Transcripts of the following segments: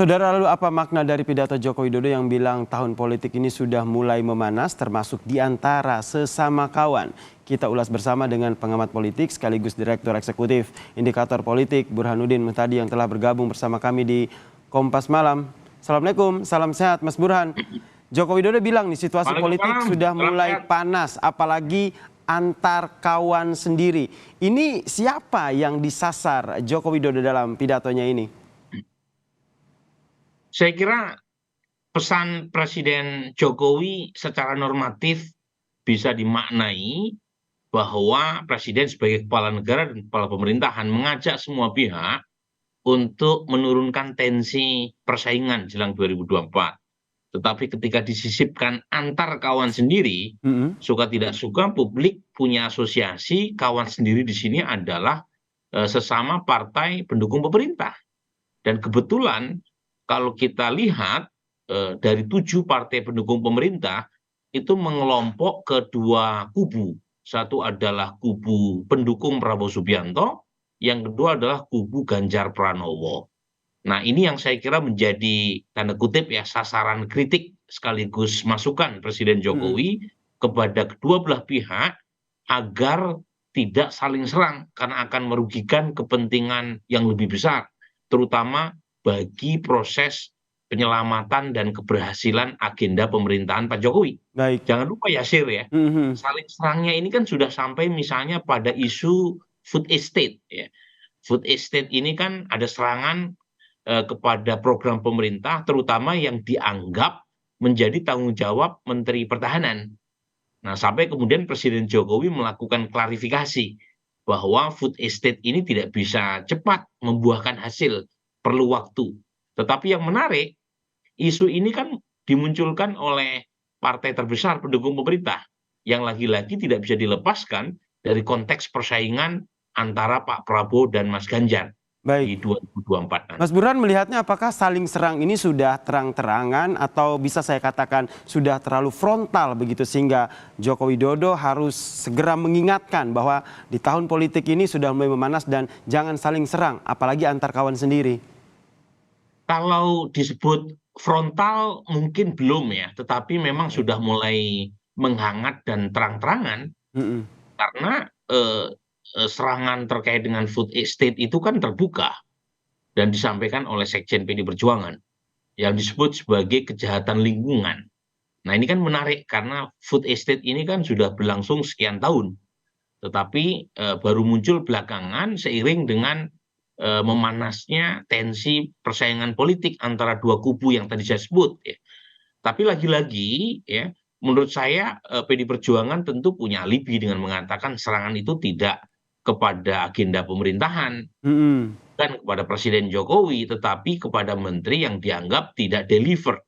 Saudara, lalu apa makna dari pidato Joko Widodo yang bilang tahun politik ini sudah mulai memanas termasuk di antara sesama kawan? Kita ulas bersama dengan pengamat politik sekaligus Direktur Eksekutif Indikator Politik Burhanuddin Muhtadi yang telah bergabung bersama kami di Kompas Malam. Assalamualaikum, salam sehat Mas Burhan. Joko Widodo bilang nih situasi politik Waalaikumsalam. sudah Salam mulai sehat. panas apalagi antar kawan sendiri. Ini siapa yang disasar Joko Widodo dalam pidatonya ini? Saya kira pesan Presiden Jokowi secara normatif bisa dimaknai bahwa Presiden sebagai kepala negara dan kepala pemerintahan mengajak semua pihak untuk menurunkan tensi persaingan jelang 2024. Tetapi ketika disisipkan antar kawan sendiri, suka tidak suka publik punya asosiasi kawan sendiri di sini adalah sesama partai pendukung pemerintah. Dan kebetulan kalau kita lihat dari 7 partai pendukung pemerintah itu mengelompok ke dua kubu. Satu adalah kubu pendukung Prabowo Subianto, yang kedua adalah kubu Ganjar Pranowo. Nah, ini yang saya kira menjadi tanda kutip ya sasaran kritik sekaligus masukan Presiden Jokowi kepada kedua belah pihak agar tidak saling serang karena akan merugikan kepentingan yang lebih besar, terutama bagi proses penyelamatan dan keberhasilan agenda pemerintahan Pak Jokowi. Baik. Jangan lupa Yasir ya, saling serangnya ini kan sudah sampai misalnya pada isu food estate ya. Food estate ini kan ada serangan kepada program pemerintah terutama yang dianggap menjadi tanggung jawab Menteri Pertahanan. Nah, sampai kemudian Presiden Jokowi melakukan klarifikasi bahwa food estate ini tidak bisa cepat membuahkan hasil, perlu waktu. Tetapi yang menarik, isu ini kan dimunculkan oleh partai terbesar pendukung pemerintah yang lagi-lagi tidak bisa dilepaskan dari konteks persaingan antara Pak Prabowo dan Mas Ganjar di Baik. 2024 nanti. Mas Burhan melihatnya apakah saling serang ini sudah terang-terangan atau bisa saya katakan sudah terlalu frontal begitu sehingga Joko Widodo harus segera mengingatkan bahwa di tahun politik ini sudah mulai memanas dan jangan saling serang apalagi antar kawan sendiri. Kalau disebut frontal mungkin belum ya, tetapi memang sudah mulai menghangat dan terang-terangan karena serangan terkait dengan food estate itu kan terbuka dan disampaikan oleh Sekjen PD Perjuangan yang disebut sebagai kejahatan lingkungan. Nah, ini kan menarik karena food estate ini kan sudah berlangsung sekian tahun, tetapi baru muncul belakangan seiring dengan memanasnya tensi persaingan politik antara dua kubu yang tadi saya sebut ya. Tapi lagi-lagi ya, menurut saya PD Perjuangan tentu punya alibi dengan mengatakan serangan itu tidak kepada agenda pemerintahan, bukan kepada Presiden Jokowi, tetapi kepada menteri yang dianggap tidak deliver.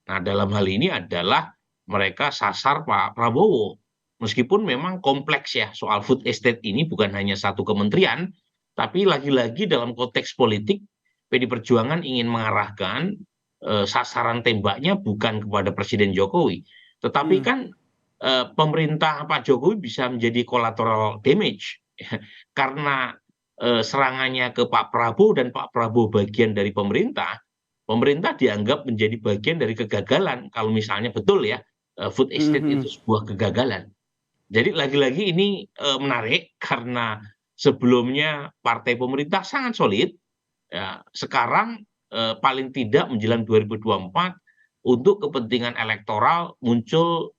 Nah, dalam hal ini adalah mereka sasar Pak Prabowo. Meskipun memang kompleks ya soal food estate ini bukan hanya satu kementerian, tapi lagi-lagi dalam konteks politik PD Perjuangan ingin mengarahkan sasaran tembaknya bukan kepada Presiden Jokowi, tetapi kan pemerintah Pak Jokowi bisa menjadi collateral damage karena serangannya ke Pak Prabowo dan Pak Prabowo bagian dari pemerintah. Pemerintah dianggap menjadi bagian dari kegagalan kalau misalnya betul ya food estate itu sebuah kegagalan. Jadi lagi-lagi ini menarik karena sebelumnya partai pemerintah sangat solid, ya, sekarang paling tidak menjelang 2024 untuk kepentingan elektoral muncul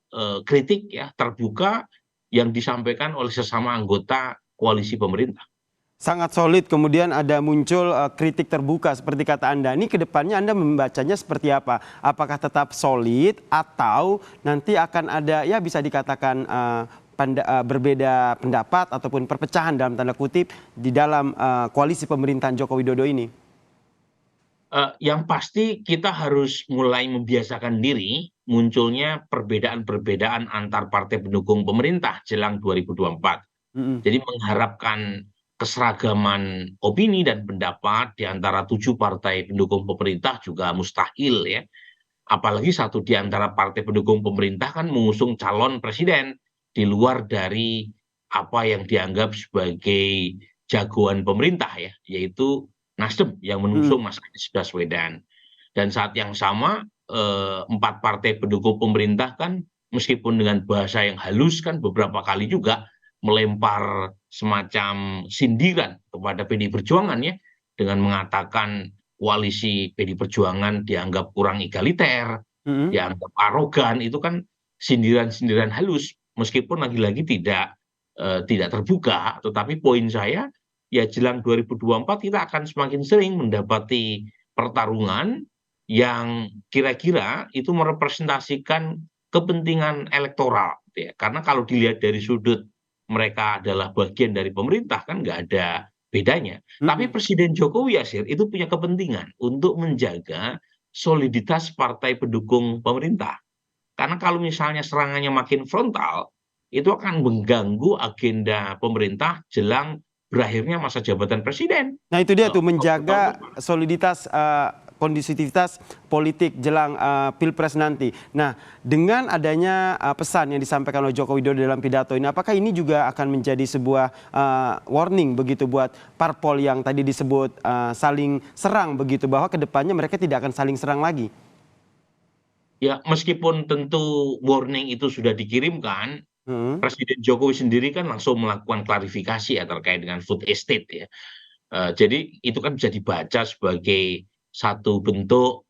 kritik ya terbuka yang disampaikan oleh sesama anggota koalisi pemerintah. Sangat solid, kemudian ada muncul kritik terbuka seperti kata Anda. Ini kedepannya Anda membacanya seperti apa? Apakah tetap solid atau nanti akan ada ya bisa dikatakan berbeda pendapat ataupun perpecahan dalam tanda kutip di dalam koalisi pemerintahan Joko Widodo ini? Yang pasti kita harus mulai membiasakan diri munculnya perbedaan-perbedaan antar partai pendukung pemerintah jelang 2024. Jadi mengharapkan keseragaman opini dan pendapat di antara 7 partai pendukung pemerintah juga mustahil ya. Apalagi satu di antara partai pendukung pemerintah kan mengusung calon presiden di luar dari apa yang dianggap sebagai jagoan pemerintah ya, yaitu Nasdem yang mengusung Mas Anies Baswedan. Dan saat yang sama, 4 partai pendukung pemerintah kan meskipun dengan bahasa yang halus kan beberapa kali juga melempar semacam sindiran kepada PDI Perjuangan ya, dengan mengatakan koalisi PDI Perjuangan dianggap kurang egaliter, Mm-mm. dianggap arogan, itu kan sindiran-sindiran halus, meskipun lagi-lagi tidak terbuka, tetapi poin saya, ya jelang 2024 kita akan semakin sering mendapati pertarungan yang kira-kira itu merepresentasikan kepentingan elektoral, gitu ya. Karena kalau dilihat dari sudut mereka adalah bagian dari pemerintah kan nggak ada bedanya. Tapi Mm-mm. Presiden Jokowi Yasir itu punya kepentingan untuk menjaga soliditas partai pendukung pemerintah. Karena kalau misalnya serangannya makin frontal, itu akan mengganggu agenda pemerintah jelang berakhirnya masa jabatan presiden. Nah itu dia tuh Oktober tahun menjaga depan. soliditas, kondusitivitas politik jelang Pilpres nanti. Nah dengan adanya pesan yang disampaikan oleh Joko Widodo dalam pidato ini, apakah ini juga akan menjadi sebuah warning begitu buat parpol yang tadi disebut saling serang begitu, bahwa kedepannya mereka tidak akan saling serang lagi? Ya, meskipun tentu warning itu sudah dikirimkan, Hmm. Presiden Jokowi sendiri kan langsung melakukan klarifikasi ya terkait dengan food estate ya. Jadi itu kan bisa dibaca sebagai satu bentuk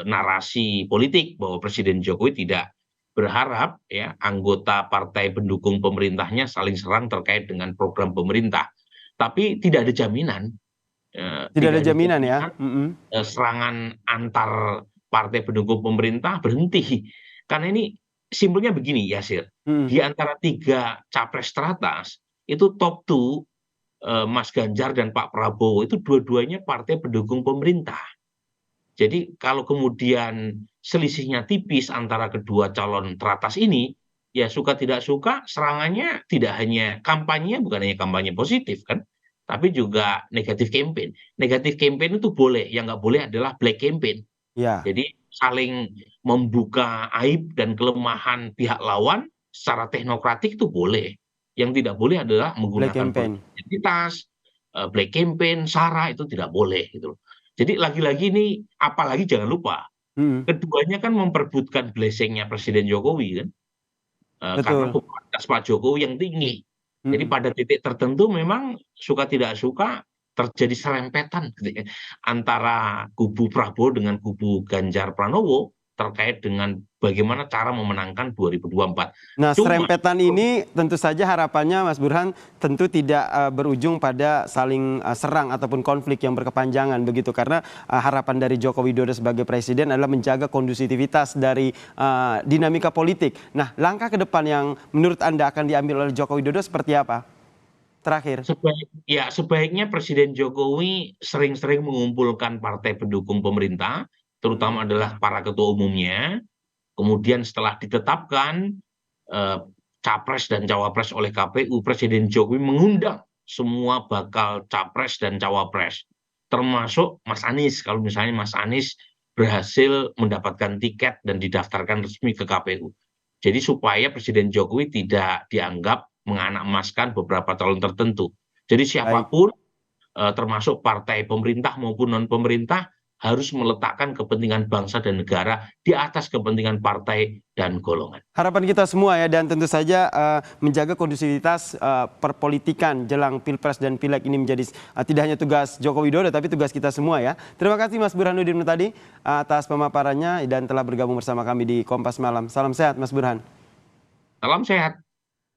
narasi politik bahwa Presiden Jokowi tidak berharap ya anggota partai pendukung pemerintahnya saling serang terkait dengan program pemerintah. Tapi tidak ada jaminan, Tidak ada tidak ada jaminan ya. jaminan Mm-mm. serangan antar partai pendukung pemerintah berhenti. Karena ini simpelnya begini, Yasir. Mm-mm. Di antara 3 capres teratas, itu top 2, Mas Ganjar dan Pak Prabowo itu dua-duanya partai pendukung pemerintah. Jadi kalau kemudian selisihnya tipis antara kedua calon teratas ini, ya suka tidak suka serangannya tidak hanya kampanye, bukan hanya kampanye positif kan, tapi juga negatif campaign. Negatif campaign itu boleh, yang nggak boleh adalah black campaign. Ya, Jadi saling membuka aib dan kelemahan pihak lawan secara teknokratik itu boleh. Yang tidak boleh adalah black menggunakan politik campaign. identitas, black campaign, SARA itu tidak boleh gitu loh. Jadi lagi-lagi ini apalagi jangan lupa Mm-mm. keduanya kan memperebutkan blessing-nya Presiden Jokowi kan, karena Betul. popularitas Pak Jokowi yang tinggi. Jadi Mm-mm. pada titik tertentu memang suka tidak suka terjadi serempetan gitu ya, antara kubu Prabowo dengan kubu Ganjar Pranowo terkait dengan bagaimana cara memenangkan 2024. Nah, Cuma serempetan ini tentu saja harapannya Mas Burhan tentu tidak berujung pada saling serang ataupun konflik yang berkepanjangan begitu, karena harapan dari Joko Widodo sebagai presiden adalah menjaga kondusivitas dari dinamika politik. Nah, langkah ke depan yang menurut Anda akan diambil oleh Joko Widodo seperti apa? Terakhir. sebaiknya Presiden Jokowi sering-sering mengumpulkan partai pendukung pemerintah, Mm-mm. terutama adalah para ketua umumnya. Kemudian setelah ditetapkan eh, capres dan cawapres oleh KPU, Presiden Jokowi mengundang semua bakal capres dan cawapres, termasuk Mas Anies. Kalau misalnya Mas Anies berhasil mendapatkan tiket dan didaftarkan resmi ke KPU. Jadi supaya Presiden Jokowi tidak dianggap menganak emaskan beberapa calon tertentu. Jadi Baik. siapapun, termasuk partai pemerintah maupun non pemerintah, harus meletakkan kepentingan bangsa dan negara di atas kepentingan partai dan golongan. Harapan kita semua ya, dan tentu saja menjaga kondusivitas perpolitikan jelang Pilpres dan Pileg ini menjadi tidak hanya tugas Joko Widodo tapi tugas kita semua ya. Terima kasih Mas Burhanuddin Muhtadi atas pemaparannya dan telah bergabung bersama kami di Kompas Malam. Salam sehat Mas Burhan. Salam sehat.